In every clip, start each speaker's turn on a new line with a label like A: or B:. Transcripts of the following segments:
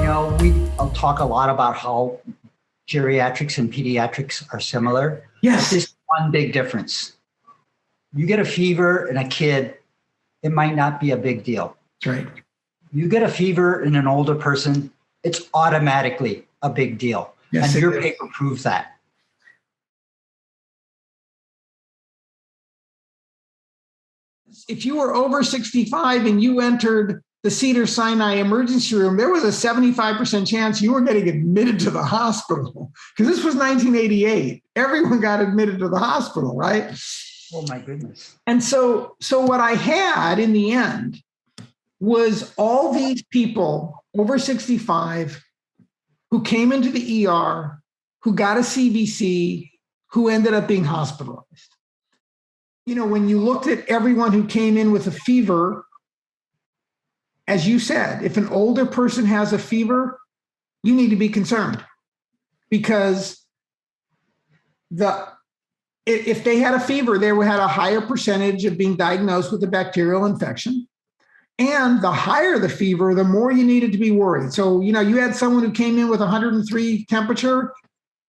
A: I'll talk a lot about how geriatrics and pediatrics are similar.
B: Yes.
A: But there's one big difference. You get a fever in a kid, it might not be a big deal.
B: That's right.
A: You get a fever in an older person, it's automatically a big deal.
B: Yes,
A: and your
B: is.
A: paper proves that.
B: If you were over 65 and you entered the Cedars-Sinai emergency room, there was a 75% chance you were getting admitted to the hospital, because this was 1988. Everyone got admitted to the hospital, right?
A: Oh my goodness.
B: And so what I had in the end was all these people over 65 who came into the ER, who got a CVC, who ended up being hospitalized. You know, when you looked at everyone who came in with a fever, as you said, if an older person has a fever, you need to be concerned, because if they had a fever, they had a higher percentage of being diagnosed with a bacterial infection. And the higher the fever, the more you needed to be worried. So, you know, you had someone who came in with 103 temperature,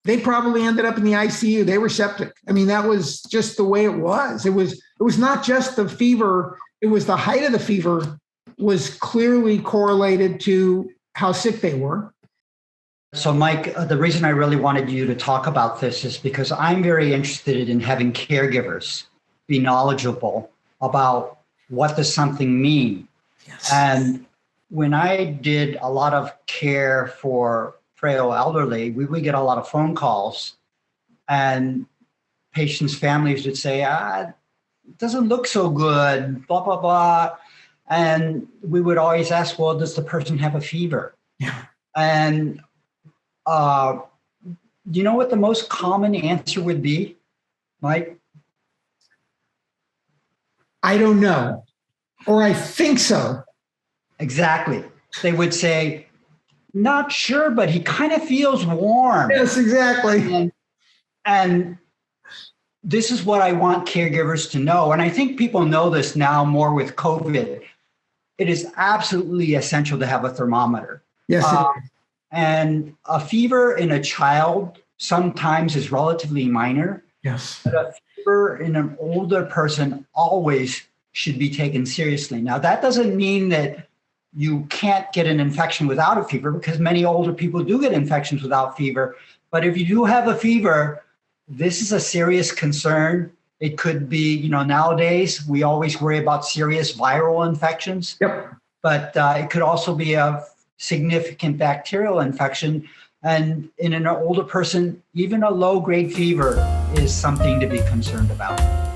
B: they probably ended up in the ICU. They were septic. I mean, that was just the way it was. It was not just the fever, it was the height of the fever was clearly correlated to how sick they were.
A: So, Mike, the reason I really wanted you to talk about this is because I'm very interested in having caregivers be knowledgeable about what does something mean.
B: Yes.
A: And when I did a lot of care for frail elderly, we would get a lot of phone calls, and patients' families would say, it doesn't look so good, blah, blah, blah. And we would always ask, well, does the person have a fever?
B: Yeah.
A: And you know what the most common answer would be, Mike?
B: I don't know, or I think so.
A: Exactly. They would say, not sure, but he kind of feels warm.
B: Yes, exactly.
A: And this is what I want caregivers to know. And I think people know this now more with COVID. It is absolutely essential to have a thermometer.
B: Yes.
A: And a fever in a child sometimes is relatively minor.
B: Yes.
A: But a fever in an older person always should be taken seriously. Now, that doesn't mean that you can't get an infection without a fever, because many older people do get infections without fever. But if you do have a fever, this is a serious concern. It could be, you know, nowadays we always worry about serious viral infections.
B: Yep.
A: But it could also be a significant bacterial infection. And in an older person, even a low-grade fever is something to be concerned about.